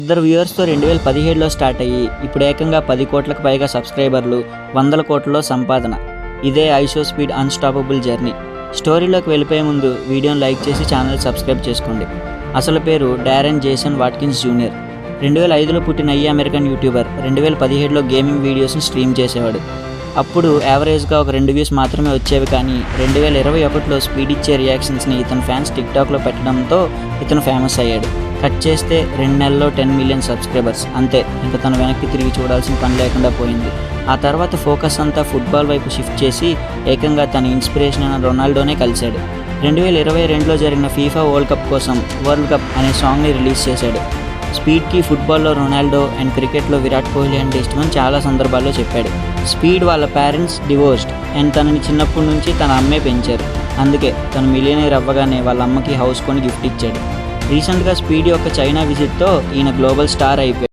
ఇద్దరు వ్యూవర్స్తో 2017లో స్టార్ట్ అయ్యి ఇప్పుడు ఏకంగా 10 కోట్లకు పైగా సబ్స్క్రైబర్లు, 100 కోట్లలో సంపాదన. ఇదే ఐషో స్పీడ్ అన్స్టాపబుల్ జర్నీ. స్టోరీలోకి వెళ్ళిపోయే ముందు వీడియోని లైక్ చేసి ఛానల్ సబ్స్క్రైబ్ చేసుకోండి. అసలు పేరు డారెన్ జేసన్ వాట్కిన్స్ జూనియర్. 2005లో పుట్టిన ఈ అమెరికన్ యూట్యూబర్ 2017లో గేమింగ్ వీడియోస్ని స్ట్రీమ్ చేసేవాడు. అప్పుడు యావరేజ్గా ఒక 2 వ్యూస్ మాత్రమే వచ్చేవి. కానీ 2021లో స్పీడ్ ఇచ్చే రియాక్షన్స్ని ఇతని ఫ్యాన్స్ టిక్టాక్లో పెట్టడంతో ఇతను ఫేమస్ అయ్యాడు. కట్ చేస్తే 2 నెలల్లో 10 మిలియన్ సబ్స్క్రైబర్స్. అంతే, ఇంకా తను వెనక్కి తిరిగి చూడాల్సిన పని లేకుండా పోయింది. ఆ తర్వాత ఫోకస్ అంతా ఫుట్బాల్ వైపు షిఫ్ట్ చేసి ఏకంగా తన ఇన్స్పిరేషన్ అయిన రొనాల్డోనే కలిశాడు. 2022లో జరిగిన ఫీఫా వరల్డ్ కప్ కోసం వరల్డ్ కప్ అనే సాంగ్ని రిలీజ్ చేశాడు. స్పీడ్కి ఫుట్బాల్లో రొనాల్డో అండ్ క్రికెట్లో విరాట్ కోహ్లీ అంటే ఇష్టమని చాలా సందర్భాల్లో చెప్పాడు. స్పీడ్ వాళ్ళ పేరెంట్స్ డివోర్స్డ్ అండ్ తనని చిన్నప్పటి నుంచి తన అమ్మే పెంచారు. అందుకే తను మిలియనీర్ అవ్వగానే వాళ్ళ అమ్మకి హౌస్ కొని గిఫ్ట్ ఇచ్చాడు. రీసెంట్గా స్పీడ్ యొక్క చైనా విజిట్తో ఈయన గ్లోబల్ స్టార్ అయిపోయాడు.